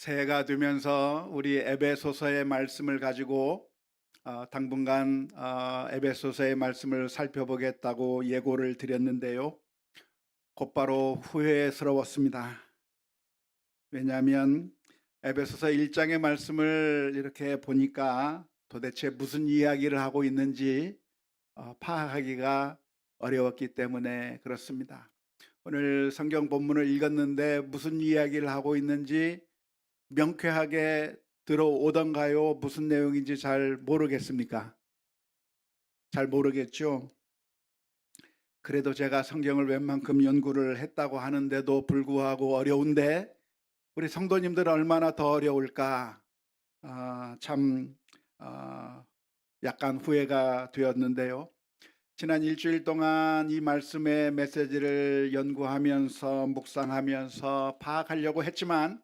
새해가 되면서 우리 에베소서의 말씀을 가지고 당분간 에베소서의 말씀을 살펴보겠다고 예고를 드렸는데요. 곧바로 후회스러웠습니다. 왜냐하면 에베소서 1장의 말씀을 이렇게 보니까 도대체 무슨 이야기를 하고 있는지 파악하기가 어려웠기 때문에 그렇습니다. 오늘 성경 본문을 읽었는데 무슨 이야기를 하고 있는지 명쾌하게 들어오던가요? 무슨 내용인지 잘 모르겠습니까? 잘 모르겠죠. 그래도 제가 성경을 웬만큼 연구를 했다고 하는데도 불구하고 어려운데 우리 성도님들은 얼마나 더 어려울까? 참 약간 후회가 되었는데요. 지난 일주일 동안 이 말씀의 메시지를 연구하면서 묵상하면서 파악하려고 했지만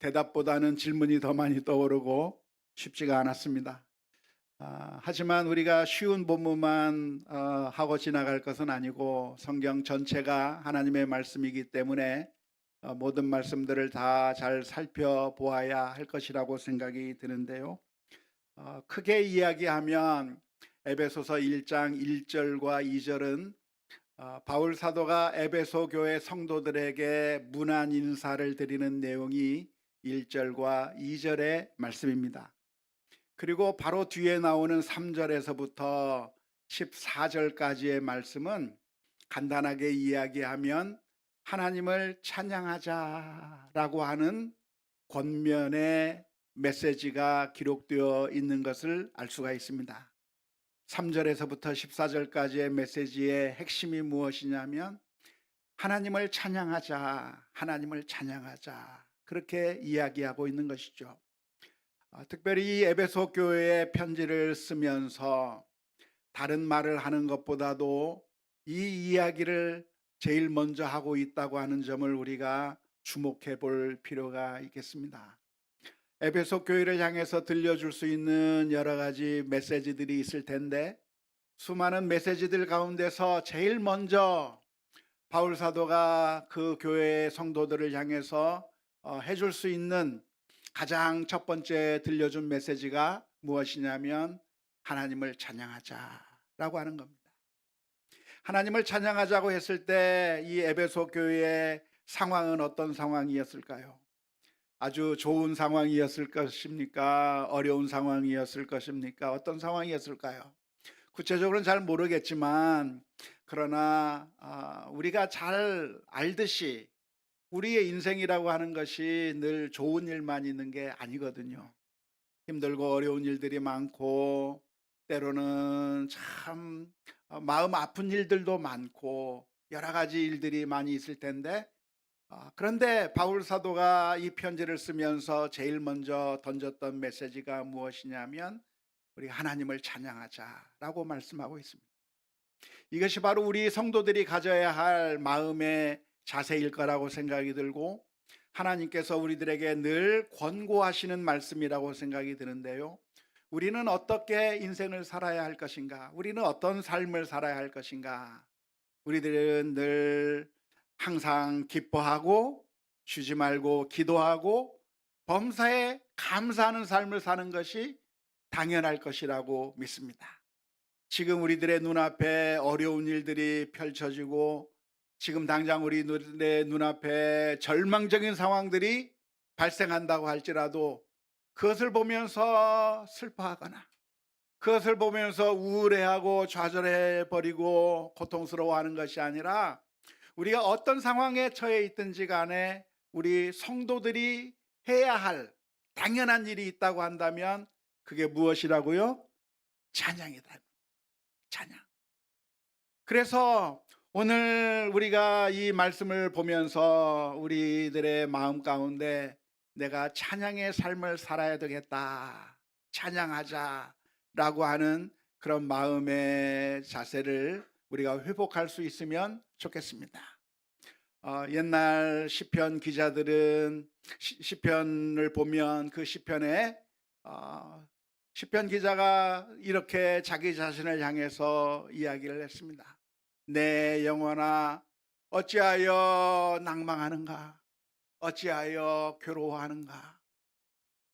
대답보다는 질문이 더 많이 떠오르고 쉽지가 않았습니다. 하지만 우리가 쉬운 본문만 하고 지나갈 것은 아니고 성경 전체가 하나님의 말씀이기 때문에 모든 말씀들을 다 잘 살펴보아야 할 것이라고 생각이 드는데요. 크게 이야기하면 에베소서 1장 1절과 2절은 바울 사도가 에베소 교회 성도들에게 문안 인사를 드리는 내용이 1절과 2절의 말씀입니다. 그리고 바로 뒤에 나오는 3절에서부터 14절까지의 말씀은 간단하게 이야기하면 하나님을 찬양하자라고 하는 권면의 메시지가 기록되어 있는 것을 알 수가 있습니다. 3절에서부터 14절까지의 메시지의 핵심이 무엇이냐면 하나님을 찬양하자, 하나님을 찬양하자, 그렇게 이야기하고 있는 것이죠. 특별히 이 에베소 교회에 편지를 쓰면서 다른 말을 하는 것보다도 이 이야기를 제일 먼저 하고 있다고 하는 점을 우리가 주목해 볼 필요가 있겠습니다. 에베소 교회를 향해서 들려줄 수 있는 여러 가지 메시지들이 있을 텐데 수많은 메시지들 가운데서 제일 먼저 바울 사도가 그 교회의 성도들을 향해서 해줄 수 있는 가장 첫 번째 들려준 메시지가 무엇이냐면 하나님을 찬양하자라고 하는 겁니다. 하나님을 찬양하자고 했을 때 이 에베소 교회의 상황은 어떤 상황이었을까요? 아주 좋은 상황이었을 것입니까? 어려운 상황이었을 것입니까? 어떤 상황이었을까요? 구체적으로는 잘 모르겠지만 그러나 우리가 잘 알듯이 우리의 인생이라고 하는 것이 늘 좋은 일만 있는 게 아니거든요. 힘들고 어려운 일들이 많고 때로는 참 마음 아픈 일들도 많고 여러 가지 일들이 많이 있을 텐데 그런데 바울 사도가 이 편지를 쓰면서 제일 먼저 던졌던 메시지가 무엇이냐면 우리 하나님을 찬양하자라고 말씀하고 있습니다. 이것이 바로 우리 성도들이 가져야 할 마음의 자세일 거라고 생각이 들고 하나님께서 우리들에게 늘 권고하시는 말씀이라고 생각이 드는데요. 우리는 어떻게 인생을 살아야 할 것인가? 우리는 어떤 삶을 살아야 할 것인가? 우리들은 늘 항상 기뻐하고 쉬지 말고 기도하고 범사에 감사하는 삶을 사는 것이 당연할 것이라고 믿습니다. 지금 우리들의 눈앞에 어려운 일들이 펼쳐지고 지금 당장 우리들의 눈앞에 절망적인 상황들이 발생한다고 할지라도 그것을 보면서 슬퍼하거나 그것을 보면서 우울해하고 좌절해버리고 고통스러워하는 것이 아니라 우리가 어떤 상황에 처해 있든지 간에 우리 성도들이 해야 할 당연한 일이 있다고 한다면 그게 무엇이라고요? 찬양이다. 찬양. 그래서 오늘 우리가 이 말씀을 보면서 우리들의 마음 가운데 내가 찬양의 삶을 살아야 되겠다, 찬양하자라고 하는 그런 마음의 자세를 우리가 회복할 수 있으면 좋겠습니다. 옛날 시편 기자들은 시편을 보면 그 시편에 시편 기자가 이렇게 자기 자신을 향해서 이야기를 했습니다. 내 영혼아 어찌하여 낭망하는가? 어찌하여 괴로워하는가?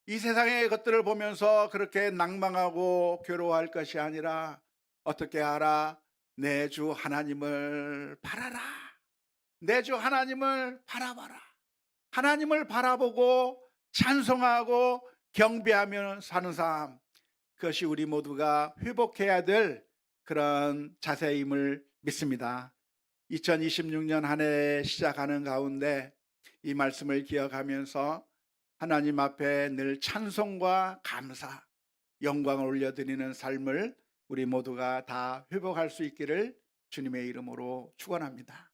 이 세상의 것들을 보면서 그렇게 낭망하고 괴로워할 것이 아니라 어떻게 하라? 내 주 하나님을 바라라. 내 주 하나님을 바라봐라. 하나님을 바라보고 찬송하고 경배하며 사는 삶, 그것이 우리 모두가 회복해야 될 그런 자세임을 믿습니다. 2026년 한 해 시작하는 가운데 이 말씀을 기억하면서 하나님 앞에 늘 찬송과 감사, 영광을 올려드리는 삶을 우리 모두가 다 회복할 수 있기를 주님의 이름으로 축원합니다.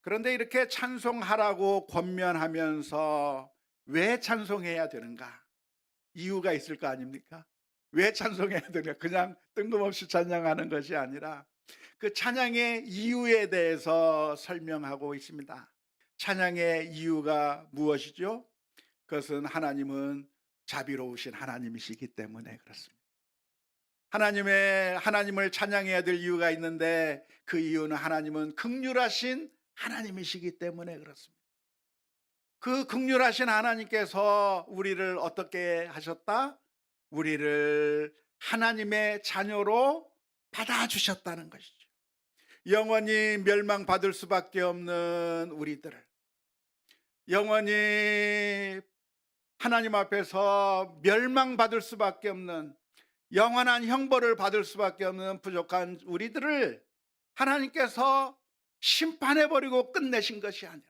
그런데 이렇게 찬송하라고 권면하면서 왜 찬송해야 되는가? 이유가 있을 거 아닙니까? 왜 찬송해야 되냐? 그냥 뜬금없이 찬양하는 것이 아니라 그 찬양의 이유에 대해서 설명하고 있습니다. 찬양의 이유가 무엇이죠? 그것은 하나님은 자비로우신 하나님이시기 때문에 그렇습니다. 하나님을 찬양해야 될 이유가 있는데 그 이유는 하나님은 긍휼하신 하나님이시기 때문에 그렇습니다. 그 긍휼하신 하나님께서 우리를 어떻게 하셨다? 우리를 하나님의 자녀로 받아주셨다는 것이죠. 영원히 멸망받을 수밖에 없는 우리들을 영원히 하나님 앞에서 멸망받을 수밖에 없는 영원한 형벌을 받을 수밖에 없는 부족한 우리들을 하나님께서 심판해버리고 끝내신 것이 아니라,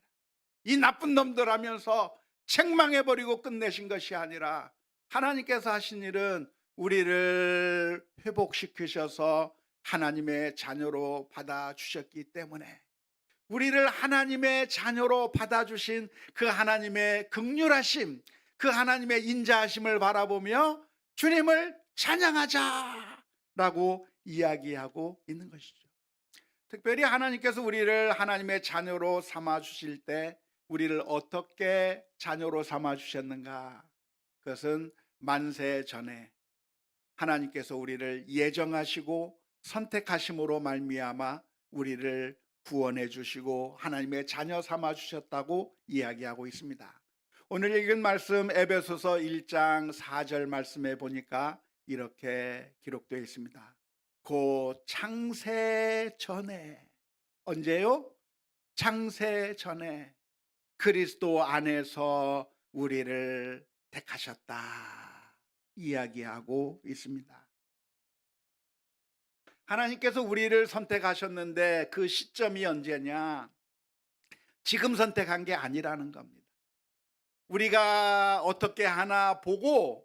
이 나쁜 놈들 하면서 책망해버리고 끝내신 것이 아니라 하나님께서 하신 일은 우리를 회복시키셔서 하나님의 자녀로 받아주셨기 때문에, 우리를 하나님의 자녀로 받아주신 그 하나님의 긍휼하심, 그 하나님의 인자하심을 바라보며 주님을 찬양하자라고 이야기하고 있는 것이죠. 특별히 하나님께서 우리를 하나님의 자녀로 삼아 주실 때 우리를 어떻게 자녀로 삼아 주셨는가? 그것은 만세 전에 하나님께서 우리를 예정하시고 선택하심으로 말미암아 우리를 구원해 주시고 하나님의 자녀 삼아 주셨다고 이야기하고 있습니다. 오늘 읽은 말씀 에베소서 1장 4절 말씀에 보니까 이렇게 기록되어 있습니다. 곧 창세 전에, 언제요? 창세 전에 그리스도 안에서 우리를 택하셨다 이야기하고 있습니다. 하나님께서 우리를 선택하셨는데 그 시점이 언제냐? 지금 선택한 게 아니라는 겁니다. 우리가 어떻게 하나 보고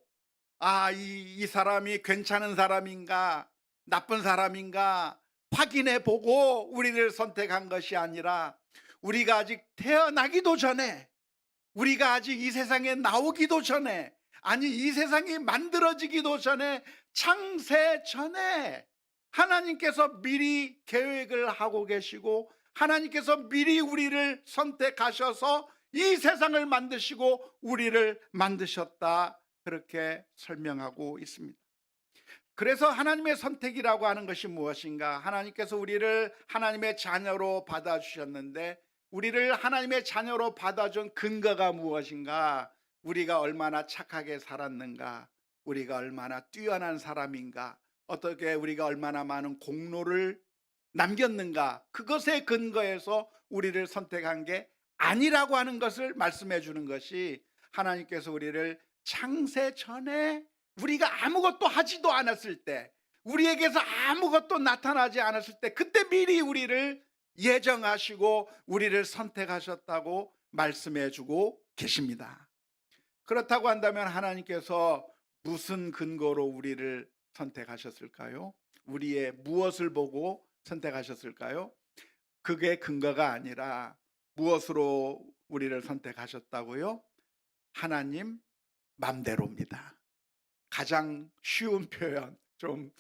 이 사람이 괜찮은 사람인가 나쁜 사람인가 확인해 보고 우리를 선택한 것이 아니라, 우리가 아직 태어나기도 전에, 우리가 아직 이 세상에 나오기도 전에, 아니 이 세상이 만들어지기도 전에, 창세 전에 하나님께서 미리 계획을 하고 계시고 하나님께서 미리 우리를 선택하셔서 이 세상을 만드시고 우리를 만드셨다, 그렇게 설명하고 있습니다. 그래서 하나님의 선택이라고 하는 것이 무엇인가? 하나님께서 우리를 하나님의 자녀로 받아주셨는데 우리를 하나님의 자녀로 받아준 근거가 무엇인가? 우리가 얼마나 착하게 살았는가? 우리가 얼마나 뛰어난 사람인가? 어떻게 우리가 얼마나 많은 공로를 남겼는가? 그것에 근거해서 우리를 선택한 게 아니라고 하는 것을 말씀해 주는 것이, 하나님께서 우리를 창세 전에 우리가 아무것도 하지도 않았을 때, 우리에게서 아무것도 나타나지 않았을 때 그때 미리 우리를 예정하시고 우리를 선택하셨다고 말씀해 주고 계십니다. 그렇다고 한다면 하나님께서 무슨 근거로 우리를 선택하셨을까요? 우리의 무엇을 보고 선택하셨을까요? 그게 근거가 아니라 무엇으로 우리를 선택하셨다고요? 하나님 맘대로입니다. 가장 쉬운 표현, 좀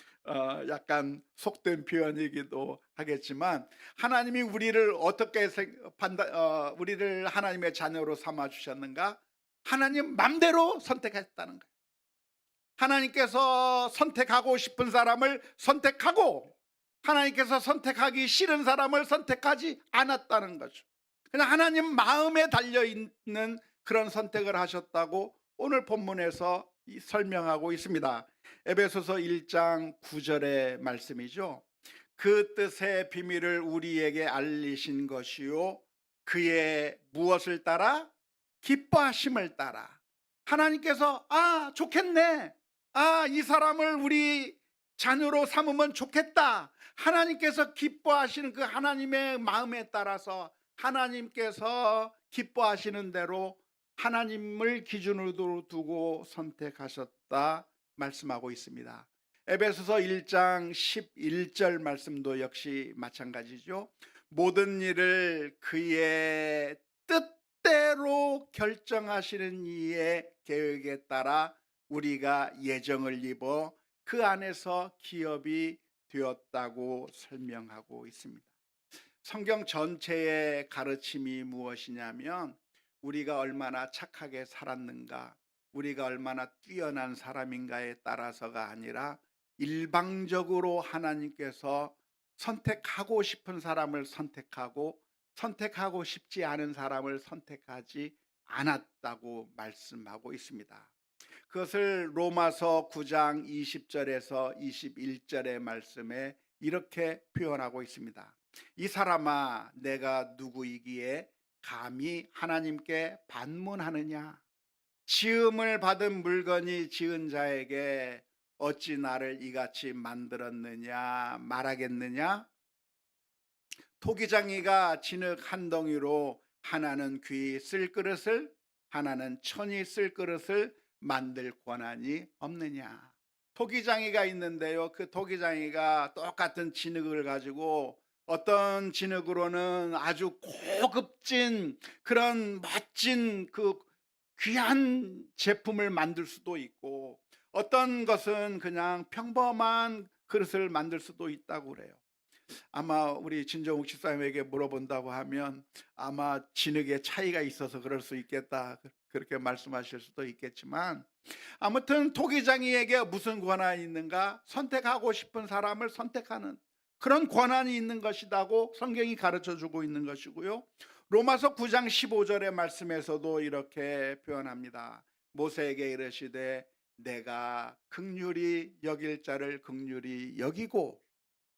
약간 속된 표현이기도 하겠지만, 하나님이 우리를 어떻게 우리를 하나님의 자녀로 삼아 주셨는가? 하나님 맘대로 선택했다는 거예요. 하나님께서 선택하고 싶은 사람을 선택하고 하나님께서 선택하기 싫은 사람을 선택하지 않았다는 거죠. 그냥 하나님 마음에 달려 있는 그런 선택을 하셨다고 오늘 본문에서 설명하고 있습니다. 에베소서 1장 9절의 말씀이죠. 그 뜻의 비밀을 우리에게 알리신 것이요 그의 무엇을 따라? 기뻐하심을 따라. 하나님께서 좋겠네, 이 사람을 우리 자녀로 삼으면 좋겠다, 하나님께서 기뻐하시는 그 하나님의 마음에 따라서 하나님께서 기뻐하시는 대로 하나님을 기준으로 두고 선택하셨다 말씀하고 있습니다. 에베소서 1장 11절 말씀도 역시 마찬가지죠. 모든 일을 그의 뜻대로 결정하시는 이의 계획에 따라 우리가 예정을 입어 그 안에서 기업이 되었다고 설명하고 있습니다. 성경 전체의 가르침이 무엇이냐면 우리가 얼마나 착하게 살았는가, 우리가 얼마나 뛰어난 사람인가에 따라서가 아니라 일방적으로 하나님께서 선택하고 싶은 사람을 선택하고 선택하고 싶지 않은 사람을 선택하지 않았다고 말씀하고 있습니다. 그것을 로마서 9장 20절에서 21절의 말씀에 이렇게 표현하고 있습니다. 이 사람아, 내가 누구이기에 감히 하나님께 반문하느냐? 지음을 받은 물건이 지은 자에게 어찌 나를 이같이 만들었느냐 말하겠느냐? 토기장이가 진흙 한 덩이로 하나는 귀 쓸 그릇을, 하나는 천이 쓸 그릇을 만들 권한이 없느냐? 토기장이가 있는데요, 그 토기장이가 똑같은 진흙을 가지고 어떤 진흙으로는 아주 고급진 그런 멋진 그 귀한 제품을 만들 수도 있고, 어떤 것은 그냥 평범한 그릇을 만들 수도 있다고 그래요. 아마 우리 진정욱 집사님에게 물어본다고 하면 아마 진흙의 차이가 있어서 그럴 수 있겠다, 그렇게 말씀하실 수도 있겠지만, 아무튼 토기장이에게 무슨 권한이 있는가? 선택하고 싶은 사람을 선택하는 그런 권한이 있는 것이라고 성경이 가르쳐 주고 있는 것이고요. 로마서 9장 15절의 말씀에서도 이렇게 표현합니다. 모세에게 이르시되 내가 긍휼히 여길 자를 긍휼히 여기고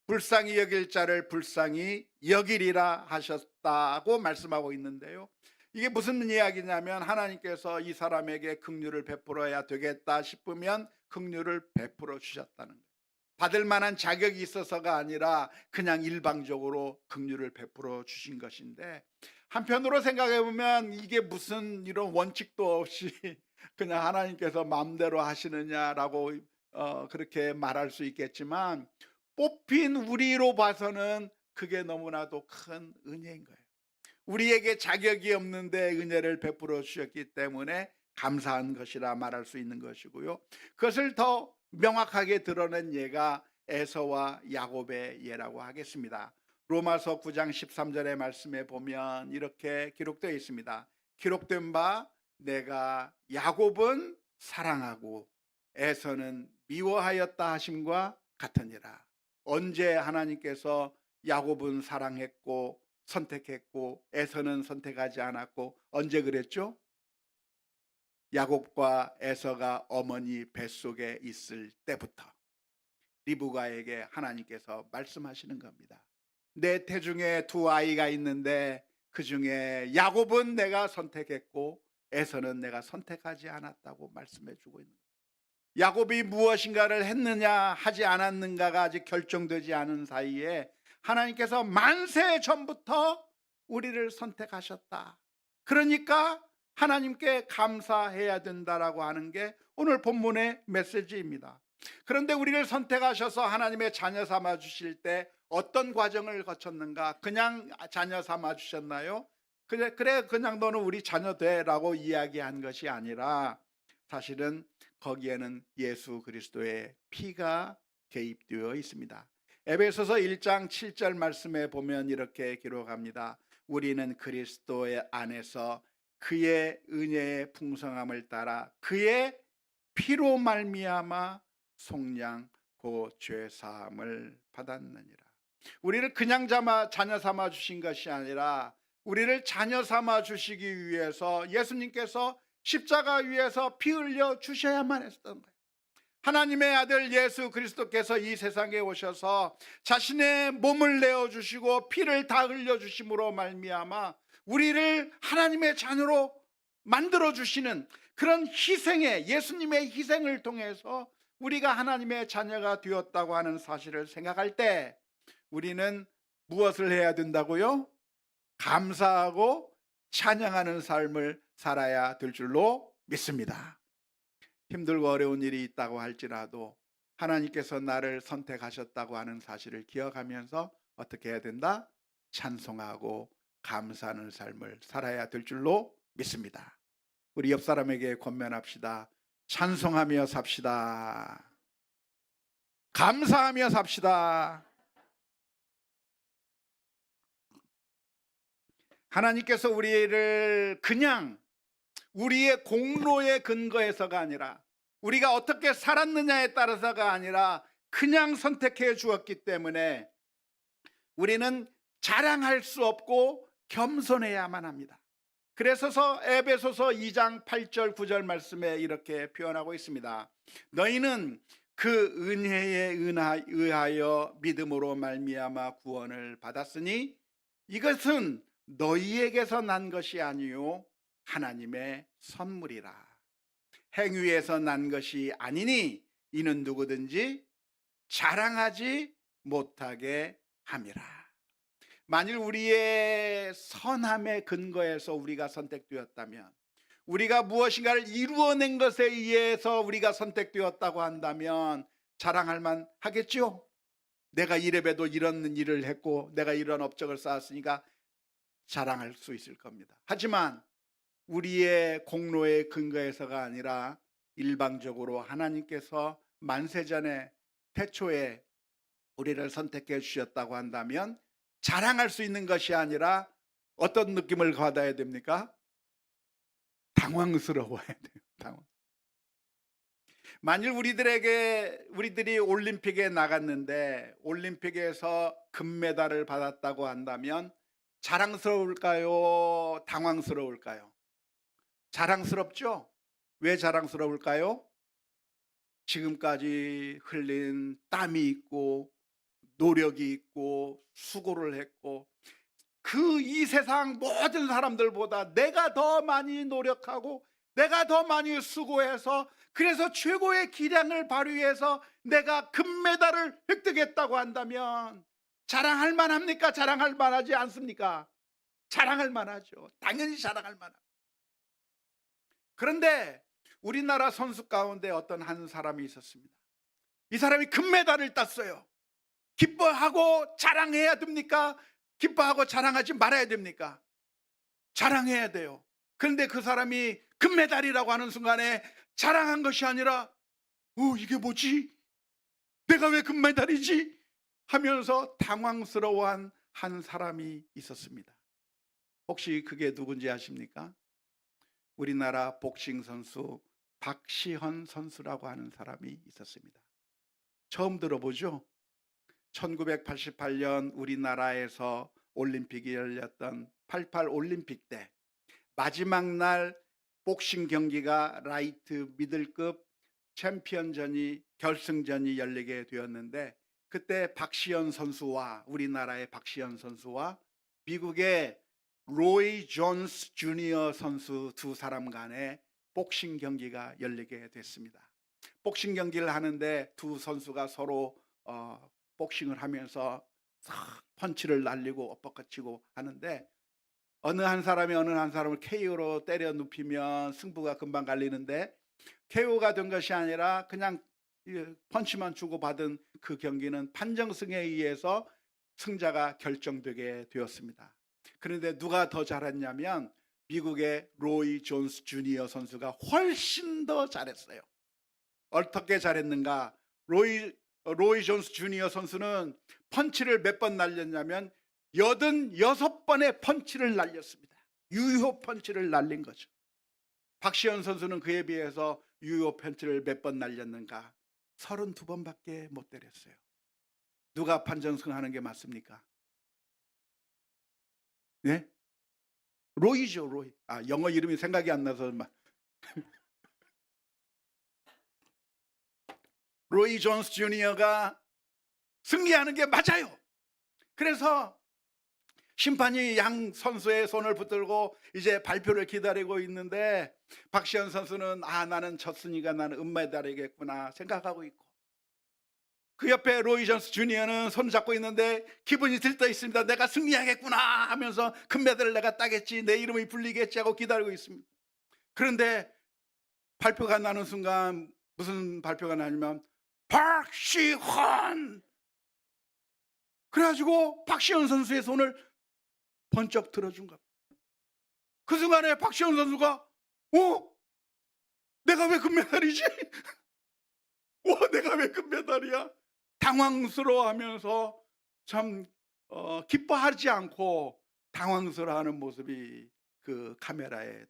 불쌍히 여길 자를 불쌍히 여기리라 하셨다고 말씀하고 있는데요, 이게 무슨 이야기냐면 하나님께서 이 사람에게 긍휼을 베풀어야 되겠다 싶으면 긍휼을 베풀어 주셨다는 거예요. 받을 만한 자격이 있어서가 아니라 그냥 일방적으로 긍휼을 베풀어 주신 것인데, 한편으로 생각해 보면 이게 무슨 이런 원칙도 없이 그냥 하나님께서 마음대로 하시느냐라고 그렇게 말할 수 있겠지만, 뽑힌 우리로 봐서는 그게 너무나도 큰 은혜인 거예요. 우리에게 자격이 없는데 은혜를 베풀어 주셨기 때문에 감사한 것이라 말할 수 있는 것이고요. 그것을 더 명확하게 드러낸 예가 에서와 야곱의 예라고 하겠습니다. 로마서 9장 13절의 말씀에 보면 이렇게 기록되어 있습니다. 기록된 바 내가 야곱은 사랑하고 에서는 미워하였다 하심과 같으니라. 언제 하나님께서 야곱은 사랑했고 선택했고 에서는 선택하지 않았고 언제 그랬죠? 야곱과 에서가 어머니 뱃속에 있을 때부터 리브가에게 하나님께서 말씀하시는 겁니다. 내 태중에 두 아이가 있는데 그 중에 야곱은 내가 선택했고 에서는 내가 선택하지 않았다고 말씀해 주고 있는 거예요. 야곱이 무엇인가를 했느냐 하지 않았는가가 아직 결정되지 않은 사이에 하나님께서 만세 전부터 우리를 선택하셨다. 그러니까 하나님께 감사해야 된다라고 하는 게 오늘 본문의 메시지입니다. 그런데 우리를 선택하셔서 하나님의 자녀 삼아 주실 때 어떤 과정을 거쳤는가? 그냥 자녀 삼아 주셨나요? 그래 그냥 너는 우리 자녀 돼라고 이야기한 것이 아니라 사실은 거기에는 예수 그리스도의 피가 개입되어 있습니다. 에베소서 1장 7절 말씀에 보면 이렇게 기록합니다. 우리는 그리스도의 안에서 그의 은혜의 풍성함을 따라 그의 피로 말미암아 속량 곧 죄 사함을 받았느니라. 우리를 그냥 자녀 삼아 주신 것이 아니라 우리를 자녀 삼아 주시기 위해서 예수님께서 십자가 위에서 피 흘려 주셔야만 했던 거예요. 하나님의 아들 예수 그리스도께서 이 세상에 오셔서 자신의 몸을 내어 주시고 피를 다 흘려 주심으로 말미암아 우리를 하나님의 자녀로 만들어 주시는 그런 희생의, 예수님의 희생을 통해서 우리가 하나님의 자녀가 되었다고 하는 사실을 생각할 때 우리는 무엇을 해야 된다고요? 감사하고 찬양하는 삶을 살아야 될 줄로 믿습니다. 힘들고 어려운 일이 있다고 할지라도 하나님께서 나를 선택하셨다고 하는 사실을 기억하면서 어떻게 해야 된다? 찬송하고 감사하는 삶을 살아야 될 줄로 믿습니다. 우리 옆 사람에게 권면합시다. 찬송하며 삽시다. 감사하며 삽시다. 하나님께서 우리를 그냥 우리의 공로에 근거해서가 아니라 우리가 어떻게 살았느냐에 따라서가 아니라 그냥 선택해 주었기 때문에 우리는 자랑할 수 없고 겸손해야만 합니다. 그래서 에베소서 2장 8절 9절 말씀에 이렇게 표현하고 있습니다. 너희는 그 은혜에 의하여 믿음으로 말미암아 구원을 받았으니 이것은 너희에게서 난 것이 아니요 하나님의 선물이라. 행위에서 난 것이 아니니 이는 누구든지 자랑하지 못하게 함이라. 만일 우리의 선함에 근거해서 우리가 선택되었다면, 우리가 무엇인가를 이루어낸 것에 의해서 우리가 선택되었다고 한다면 자랑할 만 하겠죠. 내가 이래봬도 이런 일을 했고 내가 이런 업적을 쌓았으니까 자랑할 수 있을 겁니다. 하지만 우리의 공로에 근거해서가 아니라 일방적으로 하나님께서 만세전에 태초에 우리를 선택해 주셨다고 한다면 자랑할 수 있는 것이 아니라 어떤 느낌을 받아야 됩니까? 당황스러워야 돼요. 만일 우리들이 올림픽에 나갔는데 올림픽에서 금메달을 받았다고 한다면 자랑스러울까요? 당황스러울까요? 자랑스럽죠? 왜 자랑스러울까요? 지금까지 흘린 땀이 있고 노력이 있고 수고를 했고 그 이 세상 모든 사람들보다 내가 더 많이 노력하고 내가 더 많이 수고해서 그래서 최고의 기량을 발휘해서 내가 금메달을 획득했다고 한다면 자랑할 만합니까? 자랑할 만하지 않습니까? 자랑할 만하죠. 당연히 자랑할 만합니다. 그런데 우리나라 선수 가운데 어떤 한 사람이 있었습니다. 이 사람이 금메달을 땄어요. 기뻐하고 자랑해야 됩니까? 기뻐하고 자랑하지 말아야 됩니까? 자랑해야 돼요. 그런데 그 사람이 금메달이라고 하는 순간에 자랑한 것이 아니라 이게 뭐지? 내가 왜 금메달이지? 하면서 당황스러워한 한 사람이 있었습니다. 혹시 그게 누군지 아십니까? 우리나라 복싱 선수 박시헌 선수라고 하는 사람이 있었습니다. 처음 들어보죠? 1988년 우리나라에서 올림픽이 열렸던 88 올림픽 때 마지막 날 복싱 경기가 라이트 미들급 챔피언전이 결승전이 열리게 되었는데 그때 박시현 선수와 우리나라의 박시현 선수와 미국의 로이 존스 주니어 선수 두 사람 간의 복싱 경기가 열리게 됐습니다. 복싱 경기를 하는데 두 선수가 서로 복싱을 하면서 펀치를 날리고 엇박아치고 하는데 어느 한 사람을 KO로 때려 눕히면 승부가 금방 갈리는데 KO가 된 것이 아니라 그냥 펀치만 주고받은 그 경기는 판정승에 의해서 승자가 결정되게 되었습니다. 그런데 누가 더 잘했냐면 미국의 로이 존스 주니어 선수가 훨씬 더 잘했어요. 어떻게 잘했는가? 로이 존스 주니어 선수는 펀치를 몇 번 날렸냐면 86번의 펀치를 날렸습니다. 유효 펀치를 날린 거죠. 박시현 선수는 그에 비해서 유효 펀치를 몇 번 날렸는가? 32번밖에 못 때렸어요. 누가 판정승하는 게 맞습니까? 네? 로이죠, 로이. 영어 이름이 생각이 안 나서 로이 존스 주니어가 승리하는 게 맞아요. 그래서 심판이 양 선수의 손을 붙들고 이제 발표를 기다리고 있는데, 박시현 선수는 나는 졌으니까 나는 은메달이겠구나 생각하고 있고, 그 옆에 로이 존스 주니어는 손 잡고 있는데 기분이 들떠 있습니다. 내가 승리하겠구나 하면서 금메달을 내가 따겠지, 내 이름이 불리겠지 하고 기다리고 있습니다. 그런데 발표가 나는 순간 무슨 발표가 나냐면 박시환, 그래가지고 박시현 선수의 손을 번쩍 들어준 겁니다. 그 순간에 박시현 선수가 내가 왜 금메달이지? 내가 왜 금메달이야? 당황스러워하면서 참 기뻐하지 않고 당황스러워하는 모습이 그 카메라에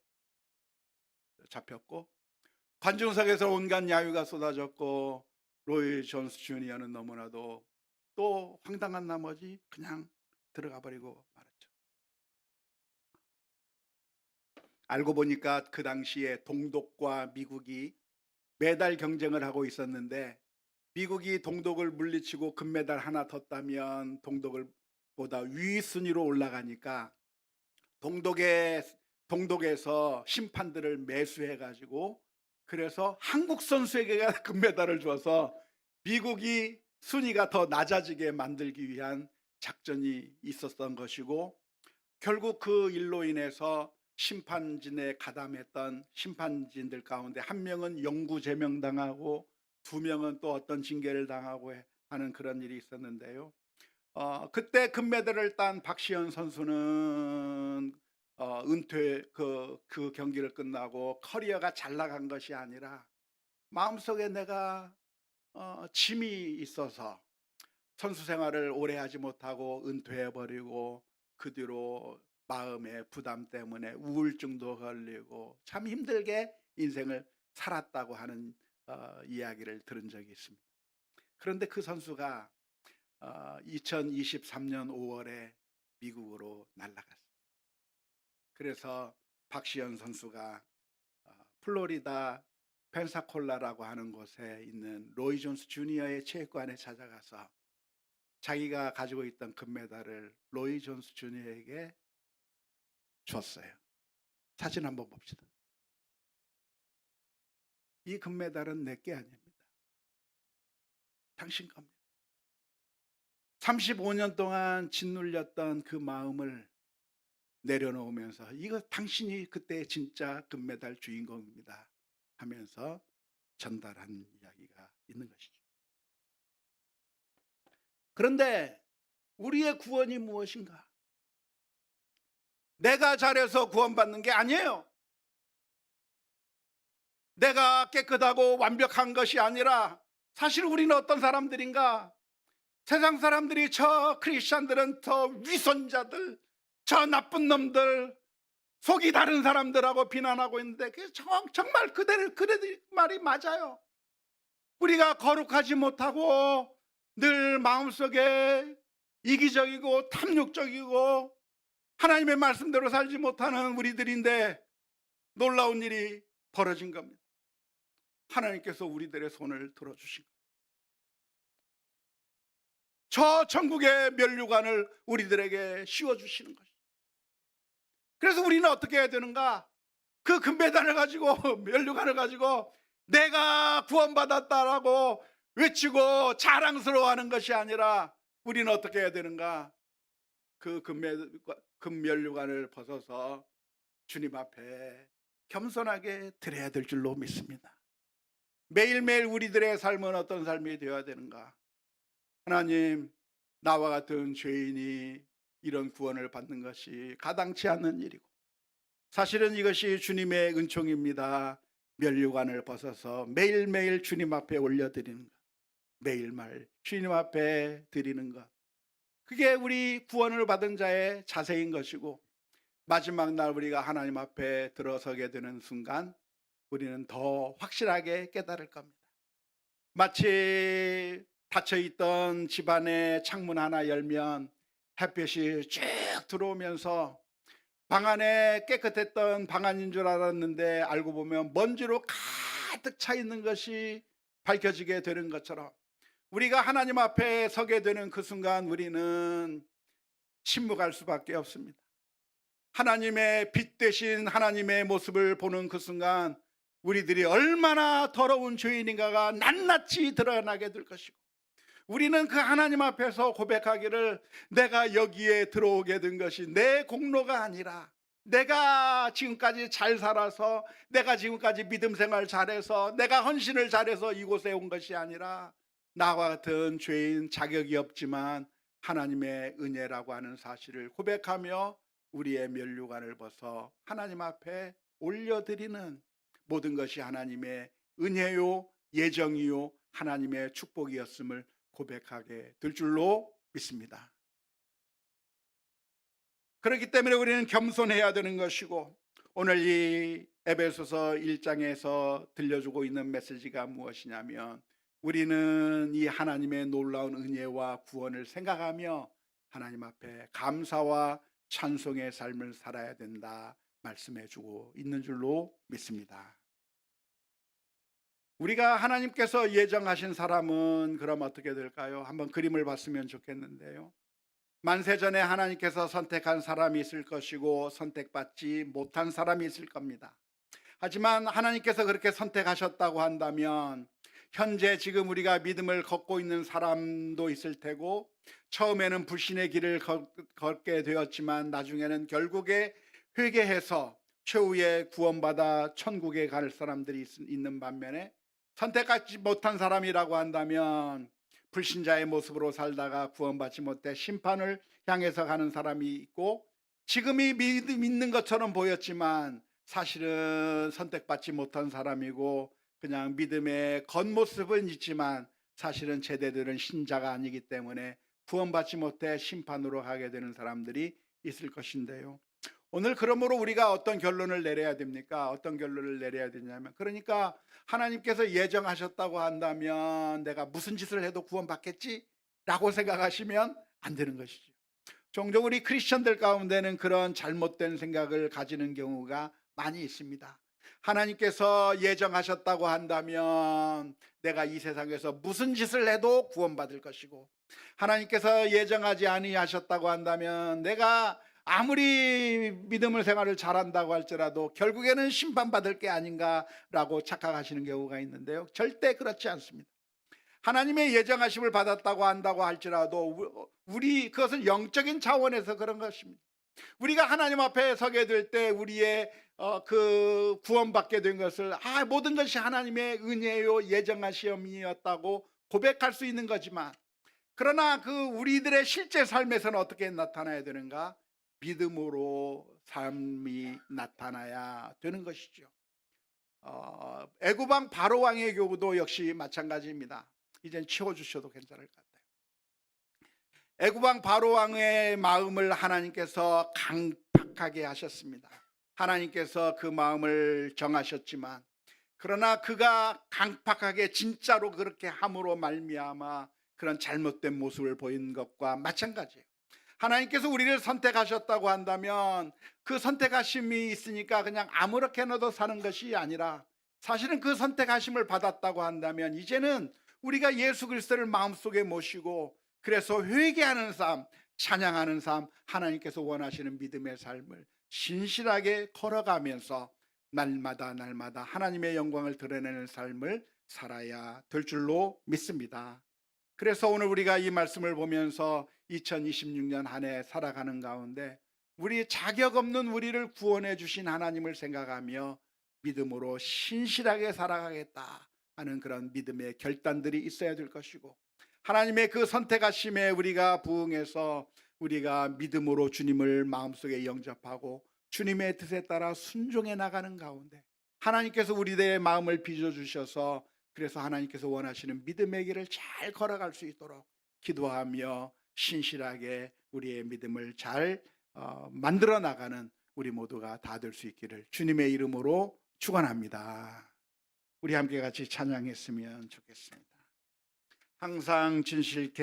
잡혔고, 관중석에서 온갖 야유가 쏟아졌고, 로이 존스 주니어는 너무나도 또 황당한 나머지 그냥 들어가 버리고 말았죠. 알고 보니까 그 당시에 동독과 미국이 메달 경쟁을 하고 있었는데, 미국이 동독을 물리치고 금메달 하나 더 따면 동독을 보다 위 순위로 올라가니까 동독에서 심판들을 매수해 가지고, 그래서 한국 선수에게 금메달을 줘서 미국이 순위가 더 낮아지게 만들기 위한 작전이 있었던 것이고, 결국 그 일로 인해서 심판진에 가담했던 심판진들 가운데 한 명은 영구 제명당하고, 두 명은 또 어떤 징계를 당하고 하는 그런 일이 있었는데요. 그때 금메달을 딴 박시현 선수는 은퇴 그 경기를 끝나고 커리어가 잘 나간 것이 아니라 마음속에 내가 짐이 있어서 선수 생활을 오래 하지 못하고 은퇴해 버리고, 그 뒤로 마음의 부담 때문에 우울증도 걸리고 참 힘들게 인생을 살았다고 하는 이야기를 들은 적이 있습니다. 그런데 그 선수가 2023년 5월에 미국으로 날아갔어요. 그래서 박시현 선수가 플로리다 펜사콜라라고 하는 곳에 있는 로이 존스 주니어의 체육관에 찾아가서 자기가 가지고 있던 금메달을 로이 존스 주니어에게 줬어요. 사진 한번 봅시다. 이 금메달은 내게 아닙니다. 당신 겁니다. 35년 동안 짓눌렸던 그 마음을 내려놓으면서 이거 당신이 그때 진짜 금메달 주인공입니다 하면서 전달한 이야기가 있는 것이죠. 그런데 우리의 구원이 무엇인가? 내가 잘해서 구원받는 게 아니에요. 내가 깨끗하고 완벽한 것이 아니라, 사실 우리는 어떤 사람들인가? 세상 사람들이 저 크리스찬들은 더 위선자들, 저 나쁜 놈들, 속이 다른 사람들하고 비난하고 있는데, 정말 그들 말이 맞아요. 우리가 거룩하지 못하고 늘 마음속에 이기적이고 탐욕적이고 하나님의 말씀대로 살지 못하는 우리들인데, 놀라운 일이 벌어진 겁니다. 하나님께서 우리들의 손을 들어주신 거예요. 저 천국의 면류관을 우리들에게 씌워주시는 것이죠. 그래서 우리는 어떻게 해야 되는가? 그 금메달을 가지고 면류관을 가지고 내가 구원받았다라고 외치고 자랑스러워하는 것이 아니라, 우리는 어떻게 해야 되는가? 그 금면류관을 벗어서 주님 앞에 겸손하게 드려야 될 줄로 믿습니다. 매일매일 우리들의 삶은 어떤 삶이 되어야 되는가? 하나님, 나와 같은 죄인이 이런 구원을 받는 것이 가당치 않는 일이고, 사실은 이것이 주님의 은총입니다. 면류관을 벗어서 매일매일 주님 앞에 올려드리는 것, 매일매일 주님 앞에 드리는 것, 그게 우리 구원을 받은 자의 자세인 것이고, 마지막 날 우리가 하나님 앞에 들어서게 되는 순간 우리는 더 확실하게 깨달을 겁니다. 마치 닫혀있던 집안의 창문 하나 열면 햇볕이 쭉 들어오면서 방 안에 깨끗했던 방 안인 줄 알았는데 알고 보면 먼지로 가득 차 있는 것이 밝혀지게 되는 것처럼, 우리가 하나님 앞에 서게 되는 그 순간 우리는 침묵할 수밖에 없습니다. 하나님의 빛 대신 하나님의 모습을 보는 그 순간 우리들이 얼마나 더러운 죄인인가가 낱낱이 드러나게 될 것이고, 우리는 그 하나님 앞에서 고백하기를, 내가 여기에 들어오게 된 것이 내 공로가 아니라, 내가 지금까지 잘 살아서, 내가 지금까지 믿음 생활 잘해서, 내가 헌신을 잘해서 이곳에 온 것이 아니라, 나와 같은 죄인, 자격이 없지만 하나님의 은혜라고 하는 사실을 고백하며 우리의 면류관을 벗어 하나님 앞에 올려드리는, 모든 것이 하나님의 은혜요 예정이요 하나님의 축복이었음을 고백하게 될 줄로 믿습니다. 그렇기 때문에 우리는 겸손해야 되는 것이고, 오늘 이 에베소서 1장에서 들려주고 있는 메시지가 무엇이냐면, 우리는 이 하나님의 놀라운 은혜와 구원을 생각하며 하나님 앞에 감사와 찬송의 삶을 살아야 된다 말씀해 주고 있는 줄로 믿습니다. 우리가 하나님께서 예정하신 사람은 그럼 어떻게 될까요? 한번 그림을 봤으면 좋겠는데요. 만세전에 하나님께서 선택한 사람이 있을 것이고 선택받지 못한 사람이 있을 겁니다. 하지만 하나님께서 그렇게 선택하셨다고 한다면, 현재 지금 우리가 믿음을 걷고 있는 사람도 있을 테고, 처음에는 불신의 길을 걷게 되었지만 나중에는 결국에 회개해서 최후에 구원받아 천국에 갈 사람들이 있는 반면에, 선택하지 못한 사람이라고 한다면 불신자의 모습으로 살다가 구원받지 못해 심판을 향해서 가는 사람이 있고, 지금이 믿는 것처럼 보였지만 사실은 선택받지 못한 사람이고, 그냥 믿음의 겉모습은 있지만 사실은 제대로 신자가 아니기 때문에 구원받지 못해 심판으로 가게 되는 사람들이 있을 것인데요. 오늘 그러므로 우리가 어떤 결론을 내려야 됩니까? 어떤 결론을 내려야 되냐면, 그러니까 하나님께서 예정하셨다고 한다면 내가 무슨 짓을 해도 구원받겠지? 라고 생각하시면 안 되는 것이죠. 종종 우리 크리스천들 가운데는 그런 잘못된 생각을 가지는 경우가 많이 있습니다. 하나님께서 예정하셨다고 한다면 내가 이 세상에서 무슨 짓을 해도 구원받을 것이고, 하나님께서 예정하지 아니하셨다고 한다면 내가 아무리 믿음을 생활을 잘한다고 할지라도 결국에는 심판받을 게 아닌가라고 착각하시는 경우가 있는데요, 절대 그렇지 않습니다. 하나님의 예정하심을 받았다고 한다고 할지라도 우리 그것은 영적인 차원에서 그런 것입니다. 우리가 하나님 앞에 서게 될 때 우리의 그 구원받게 된 것을, 모든 것이 하나님의 은혜요 예정하심이었다고 고백할 수 있는 거지만, 그러나 그 우리들의 실제 삶에서는 어떻게 나타나야 되는가? 믿음으로 삶이 나타나야 되는 것이죠. 애굽 왕 바로 왕의 경우도 역시 마찬가지입니다. 이젠 치워주셔도 괜찮을 것 같아요. 애굽 왕 바로 왕의 마음을 하나님께서 강팍하게 하셨습니다. 하나님께서 그 마음을 정하셨지만, 그러나 그가 강팍하게 진짜로 그렇게 함으로 말미암아 그런 잘못된 모습을 보인 것과 마찬가지예요. 하나님께서 우리를 선택하셨다고 한다면 그 선택하심이 있으니까 그냥 아무렇게나도 사는 것이 아니라, 사실은 그 선택하심을 받았다고 한다면 이제는 우리가 예수 그리스도를 마음속에 모시고, 그래서 회개하는 삶, 찬양하는 삶, 하나님께서 원하시는 믿음의 삶을 신실하게 걸어가면서 날마다 날마다 하나님의 영광을 드러내는 삶을 살아야 될 줄로 믿습니다. 그래서 오늘 우리가 이 말씀을 보면서 2026년 한 해 살아가는 가운데 우리 자격 없는 우리를 구원해 주신 하나님을 생각하며 믿음으로 신실하게 살아가겠다 하는 그런 믿음의 결단들이 있어야 될 것이고, 하나님의 그 선택하심에 우리가 부응해서 우리가 믿음으로 주님을 마음속에 영접하고 주님의 뜻에 따라 순종해 나가는 가운데 하나님께서 우리들의 마음을 빚어주셔서, 그래서 하나님께서 원하시는 믿음의 길을 잘 걸어갈 수 있도록 기도하며 신실하게 우리의 믿음을 잘 만들어 나가는 우리 모두가 다 될 수 있기를 주님의 이름으로 축원합니다. 우리 함께 같이 찬양했으면 좋겠습니다. 항상 진실케